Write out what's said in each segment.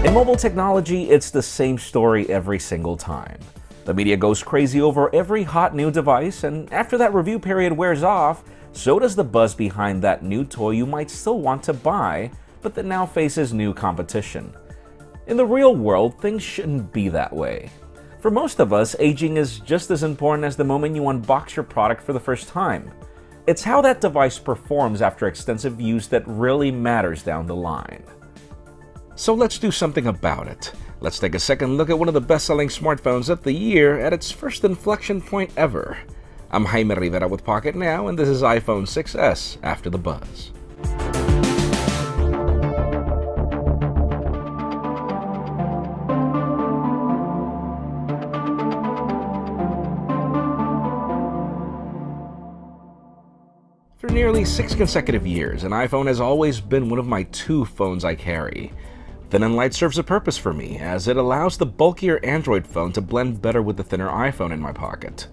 In mobile technology, it's the same story every single time. The media goes crazy over every hot new device, and after that review period wears off, so does the buzz behind that new toy you might still want to buy, but that now faces new competition. In the real world, things shouldn't be that way. For most of us, aging is just as important as the moment you unbox your product for the first time. It's how that device performs after extensive use that really matters down the line. So let's do something about it. Let's take a second look at one of the best-selling smartphones of the year at its first inflection point ever. I'm Jaime Rivera with Pocket Now, and this is iPhone 6s After the Buzz. For nearly 6 consecutive years, an iPhone has always been one of my two phones I carry. Thin and light serves a purpose for me, as it allows the bulkier Android phone to blend better with the thinner iPhone in my pocket.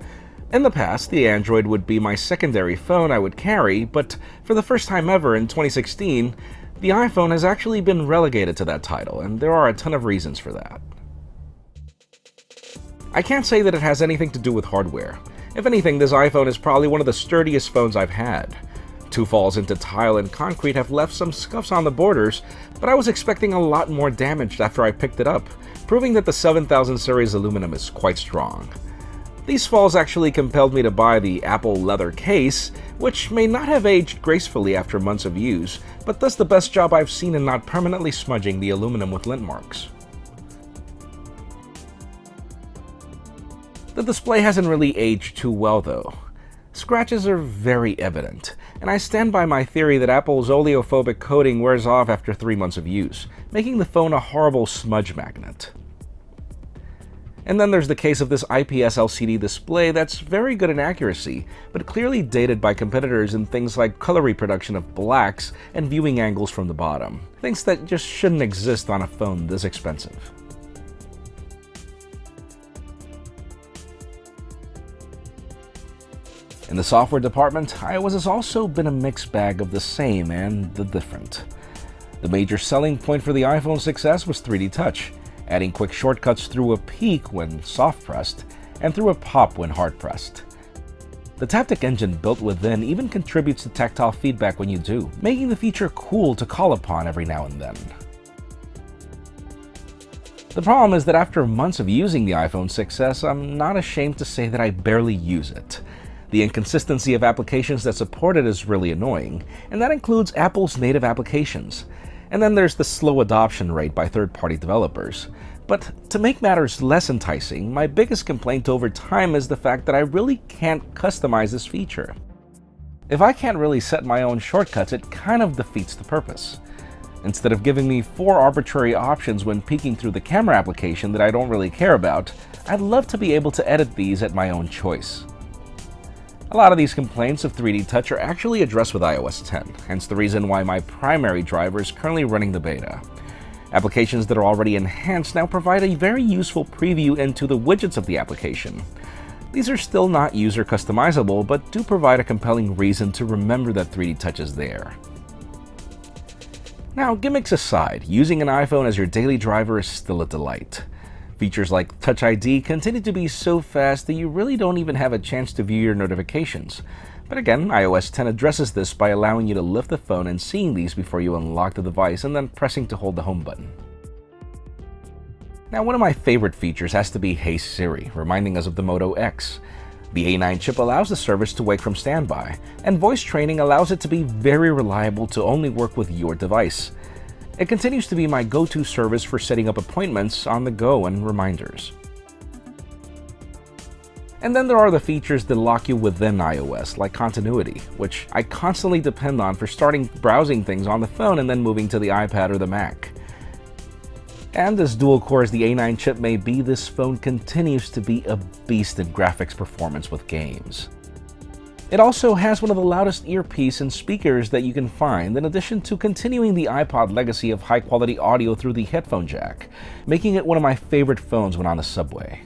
In the past, the Android would be my secondary phone I would carry, but for the first time ever in 2016, the iPhone has actually been relegated to that title, and there are a ton of reasons for that. I can't say that it has anything to do with hardware. If anything, this iPhone is probably one of the sturdiest phones I've had. 2 falls into tile and concrete have left some scuffs on the borders, but I was expecting a lot more damage after I picked it up, proving that the 7000 series aluminum is quite strong. These falls actually compelled me to buy the Apple leather case, which may not have aged gracefully after months of use, but does the best job I've seen in not permanently smudging the aluminum with lint marks. The display hasn't really aged too well though. Scratches are very evident, and I stand by my theory that Apple's oleophobic coating wears off after 3 months of use, making the phone a horrible smudge magnet. And then there's the case of this IPS LCD display that's very good in accuracy, but clearly dated by competitors in things like color reproduction of blacks and viewing angles from the bottom, things that just shouldn't exist on a phone this expensive. In the software department, iOS has also been a mixed bag of the same and the different. The major selling point for the iPhone 6s was 3D Touch, adding quick shortcuts through a peak when soft-pressed and through a pop when hard-pressed. The Taptic engine built within even contributes to tactile feedback when you do, making the feature cool to call upon every now and then. The problem is that after months of using the iPhone 6s, I'm not ashamed to say that I barely use it. The inconsistency of applications that support it is really annoying, and that includes Apple's native applications. And then there's the slow adoption rate by third-party developers. But to make matters less enticing, my biggest complaint over time is the fact that I really can't customize this feature. If I can't really set my own shortcuts, it kind of defeats the purpose. Instead of giving me 4 arbitrary options when peeking through the camera application that I don't really care about, I'd love to be able to edit these at my own choice. A lot of these complaints of 3D Touch are actually addressed with iOS 10, hence the reason why my primary driver is currently running the beta. Applications that are already enhanced now provide a very useful preview into the widgets of the application. These are still not user customizable, but do provide a compelling reason to remember that 3D Touch is there. Now, gimmicks aside, using an iPhone as your daily driver is still a delight. Features like Touch ID continue to be so fast that you really don't even have a chance to view your notifications. But again, iOS 10 addresses this by allowing you to lift the phone and seeing these before you unlock the device and then pressing to hold the home button. Now, one of my favorite features has to be Hey Siri, reminding us of the Moto X. The A9 chip allows the service to wake from standby, and voice training allows it to be very reliable to only work with your device. It continues to be my go-to service for setting up appointments on the go and reminders. And then there are the features that lock you within iOS, like continuity, which I constantly depend on for starting browsing things on the phone and then moving to the iPad or the Mac. And as dual-core as the A9 chip may be, this phone continues to be a beast in graphics performance with games. It also has one of the loudest earpiece and speakers that you can find, in addition to continuing the iPod legacy of high-quality audio through the headphone jack, making it one of my favorite phones when on the subway.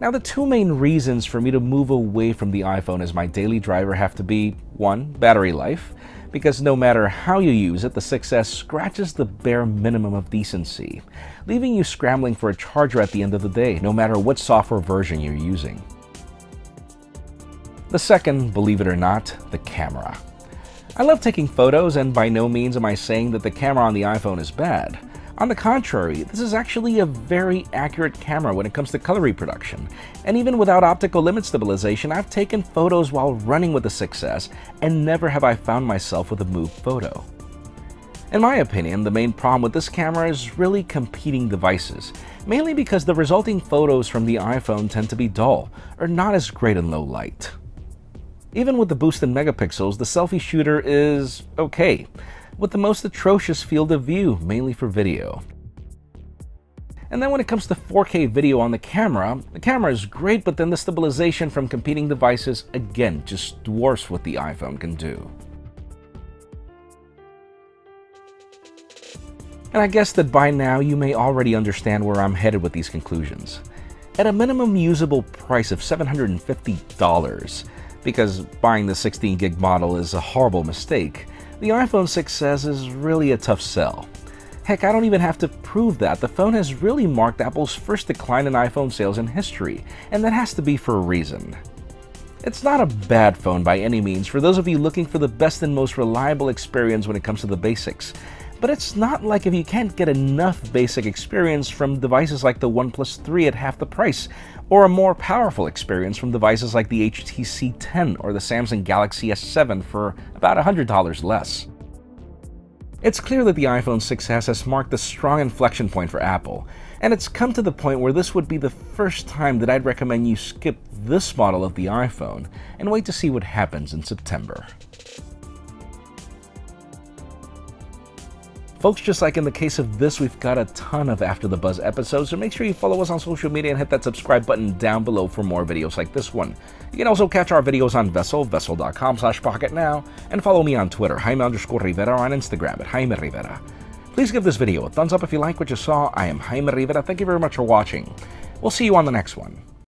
Now, the two main reasons for me to move away from the iPhone as my daily driver have to be, 1, battery life, because no matter how you use it, the 6S scratches the bare minimum of decency, leaving you scrambling for a charger at the end of the day, no matter what software version you're using. The second, believe it or not, the camera. I love taking photos, and by no means am I saying that the camera on the iPhone is bad. On the contrary, this is actually a very accurate camera when it comes to color reproduction, and even without optical limit stabilization, I've taken photos while running with the 6S, and never have I found myself with a moved photo. In my opinion, the main problem with this camera is really competing devices, mainly because the resulting photos from the iPhone tend to be dull, or not as great in low light. Even with the boost in megapixels, the selfie shooter is okay, with the most atrocious field of view, mainly for video. And then when it comes to 4K video on the camera is great, but then the stabilization from competing devices, again, just dwarfs what the iPhone can do. And I guess that by now you may already understand where I'm headed with these conclusions. At a minimum usable price of $750, because buying the 16 gig model is a horrible mistake, the iPhone 6S is really a tough sell. Heck, I don't even have to prove that. The phone has really marked Apple's first decline in iPhone sales in history, and that has to be for a reason. It's not a bad phone by any means for those of you looking for the best and most reliable experience when it comes to the basics. But it's not like if you can't get enough basic experience from devices like the OnePlus 3 at half the price, or a more powerful experience from devices like the HTC 10 or the Samsung Galaxy S7 for about $100 less. It's clear that the iPhone 6S has marked a strong inflection point for Apple, and it's come to the point where this would be the first time that I'd recommend you skip this model of the iPhone and wait to see what happens in September. Folks, just like in the case of this, we've got a ton of After the Buzz episodes, so make sure you follow us on social media and hit that subscribe button down below for more videos like this one. You can also catch our videos on vessel.com/pocketnow, and follow me on Twitter, Jaime_Rivera, or on Instagram at Jaime Rivera. Please give this video a thumbs up if you like what you saw. I am Jaime Rivera. Thank you very much for watching. We'll see you on the next one.